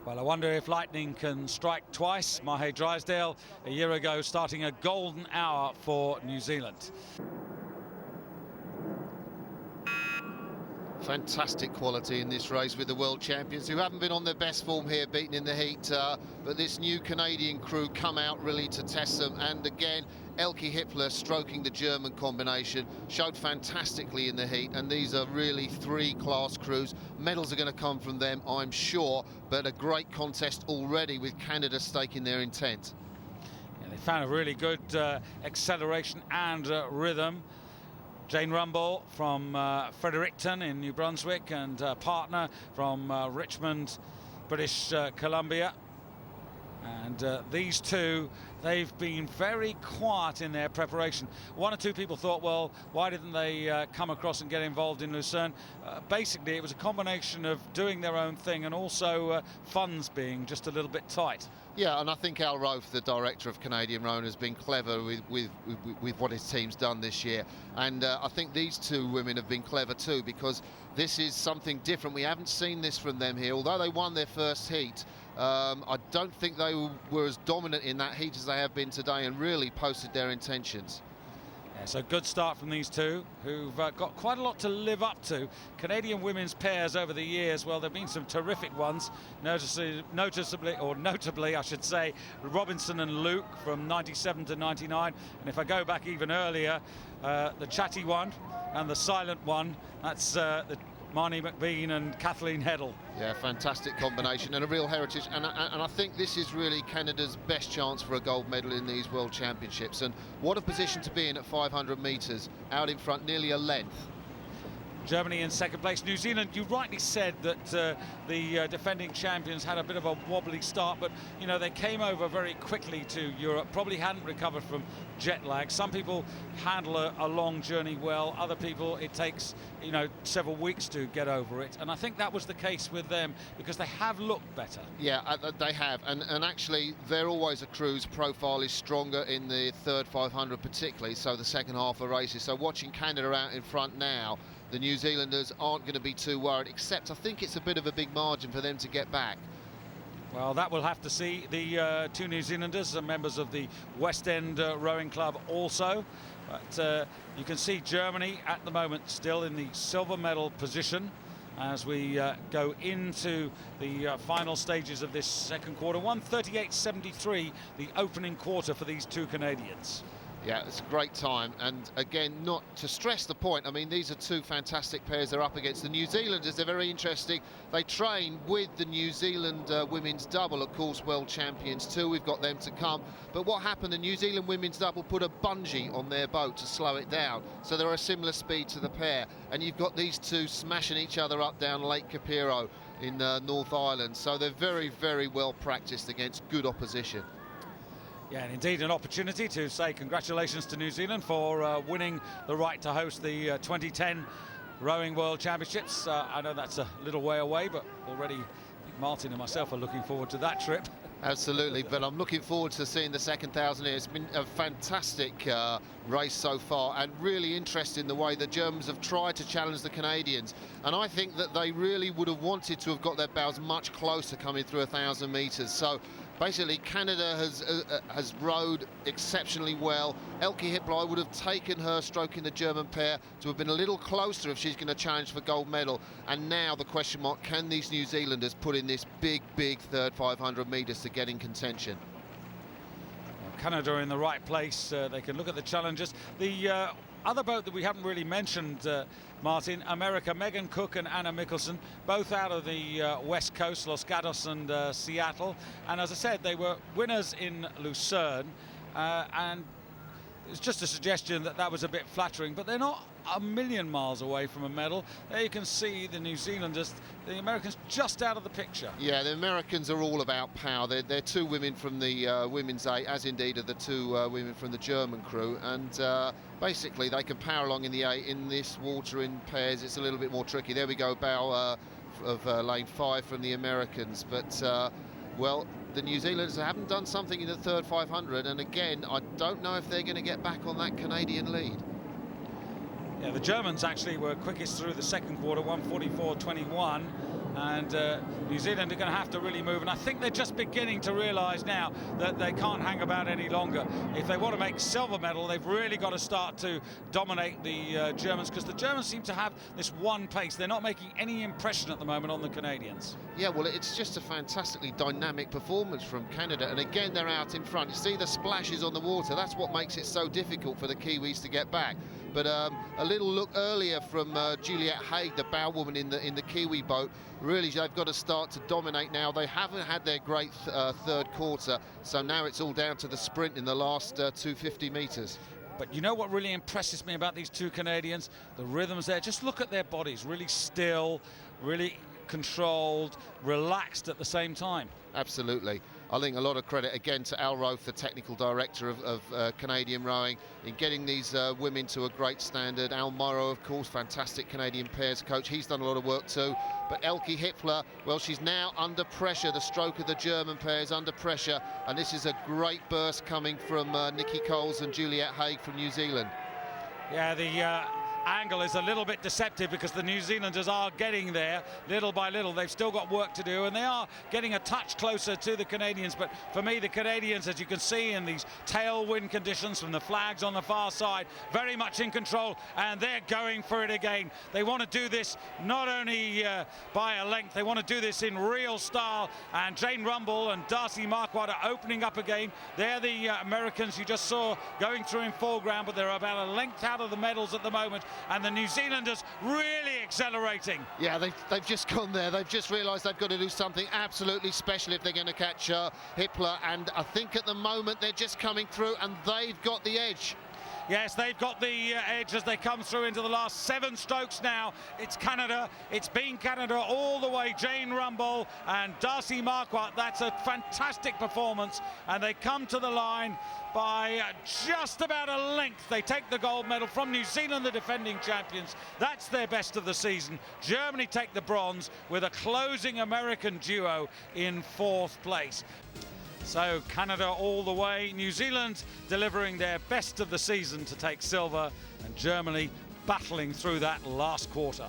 Well, I wonder if lightning can strike twice. Mahe Drysdale, a year ago, starting a golden hour for New Zealand. Fantastic quality in this race with the world champions, who haven't been on their best form here, beaten in the heat, but this new Canadian crew come out really to test them. And again, Elke Hippler stroking the German combination, showed fantastically in the heat, and these are really three-class crews. Medals are going to come from them, I'm sure, but a great contest already with Canada staking their intent. Yeah, they found a really good acceleration and rhythm. Jane Rumble from Fredericton in New Brunswick, and partner from Richmond, British Columbia. And these two, they've been very quiet in their preparation. One or two people thought, well, why didn't they come across and get involved in Lucerne? Basically, it was a combination of doing their own thing and also funds being just a little bit tight. Yeah, and I think Al Rofe, the director of Canadian Rowing, has been clever with what his team's done this year. And I think these two women have been clever too, because this is something different. We haven't seen this from them here. Although they won their first heat, I don't think they were as dominant in that heat as they have been today, and really posted their intentions. Yeah, so good start from these two, who've got quite a lot to live up to. Canadian women's pairs over the years, well, there have been some terrific ones, notably, I should say, Robinson and Luke from 97 to 99. And if I go back even earlier, the chatty one and the silent one, that's the Marnie McBean and Kathleen Heddle. Yeah, fantastic combination and a real heritage. And I think this is really Canada's best chance for a gold medal in these World Championships. And what a position to be in at 500 metres, out in front, nearly a length. Germany in second place. New Zealand, you rightly said that the defending champions had a bit of a wobbly start, but you know, they came over very quickly to Europe, probably hadn't recovered from jet lag. Some people handle a long journey well, other people it takes, you know, several weeks to get over it, and I think that was the case with them, because they have looked better. Yeah, they have, and actually they're always a crew's profile is stronger in the third 500 particularly, so the second half of races. So watching Canada out in front now, the New Zealanders aren't going to be too worried, except I think it's a bit of a big margin for them to get back. Well, that we'll have to see. The two New Zealanders are members of the West End Rowing Club also. But you can see Germany at the moment still in the silver medal position as we go into the final stages of this second quarter. 1:38.73, the opening quarter for these two Canadians. Yeah, it's a great time, and again, not to stress the point, I mean, these are two fantastic pairs they're up against. The New Zealanders, they're very interesting. They train with the New Zealand women's double, of course, world champions too. We've got them to come. But what happened, the New Zealand women's double put a bungee on their boat to slow it down, so they're a similar speed to the pair. And you've got these two smashing each other up down Lake Capiro in North Ireland. So they're very, very well practiced against good opposition. Yeah, and indeed an opportunity to say congratulations to New Zealand for winning the right to host the 2010 Rowing World Championships. I know that's a little way away, but already Martin and myself are looking forward to that trip. Absolutely, but I'm looking forward to seeing the second 1,000 here. It's been a fantastic race so far, and really interesting the way the Germans have tried to challenge the Canadians. And I think that they really would have wanted to have got their bows much closer coming through 1,000 metres. So basically, Canada has rowed exceptionally well. Elke Hippler, I would have taken her stroking the German pair to have been a little closer if she's going to challenge for gold medal. And now the question mark, can these New Zealanders put in this big, big third 500 metres to get in contention? Canada are in the right place. They can look at the challenges. The other boat that we haven't really mentioned, Martin, America, Megan Cook and Anna Mickelson, both out of the West Coast, Los Gatos and Seattle. And as I said, they were winners in Lucerne. And it's just a suggestion that that was a bit flattering, but they're not a million miles away from a medal. There you can see the New Zealanders, the Americans just out of the picture. Yeah, the Americans are all about power. They're two women from the women's eight, as indeed are the two women from the German crew, and basically they can power along in the eight. In this water in pairs, it's a little bit more tricky. There we go, bow of lane 5 from the Americans, but well, the New Zealanders haven't done something in the third 500, and again, I don't know if they're going to get back on that Canadian lead. Yeah, the Germans actually were quickest through the second quarter, 1:44.21, and New Zealand are going to have to really move, and I think they're just beginning to realise now that they can't hang about any longer. If they want to make silver medal, they've really got to start to dominate the Germans, because the Germans seem to have this one pace. They're not making any impression at the moment on the Canadians. Yeah, well, it's just a fantastically dynamic performance from Canada, and again they're out in front. You see the splashes on the water. That's what makes it so difficult for the Kiwis to get back. But a little look earlier from Juliette Haig, the bow woman in the Kiwi boat. Really, they've got to start to dominate now. They haven't had their great third quarter, so now it's all down to the sprint in the last 250 metres. But you know what really impresses me about these two Canadians? The rhythms there. Just look at their bodies, really still, really controlled, relaxed at the same time. Absolutely. I think a lot of credit again to Al Roth, the technical director of Canadian rowing, in getting these women to a great standard. Al Morrow, of course, fantastic Canadian pairs coach. He's done a lot of work too. But Elke Hippler, well, she's now under pressure. The stroke of the German pairs under pressure. And this is a great burst coming from Nikki Coles and Juliette Haig from New Zealand. Yeah, the angle is a little bit deceptive, because the New Zealanders are getting there little by little. They've still got work to do, and they are getting a touch closer to the Canadians. But for me, the Canadians, as you can see in these tailwind conditions from the flags on the far side, very much in control, and they're going for it again. They want to do this not only by a length, they want to do this in real style, and Jane Rumble and Darcy Marquardt are opening up again. They're the Americans you just saw going through in foreground, but they're about a length out of the medals at the moment. And the New Zealanders really accelerating. Yeah, they've just gone there. They've just realised they've got to do something absolutely special if they're going to catch Hippler. And I think at the moment they're just coming through, and they've got the edge. Yes, they've got the edge as they come through into the last 7 strokes now. It's Canada. It's been Canada all the way. Jane Rumble and Darcy Marquardt. That's a fantastic performance. And they come to the line by just about a length. They take the gold medal from New Zealand, the defending champions. That's their best of the season. Germany take the bronze with a closing American duo in 4th place. So Canada all the way, New Zealand delivering their best of the season to take silver, and Germany battling through that last quarter.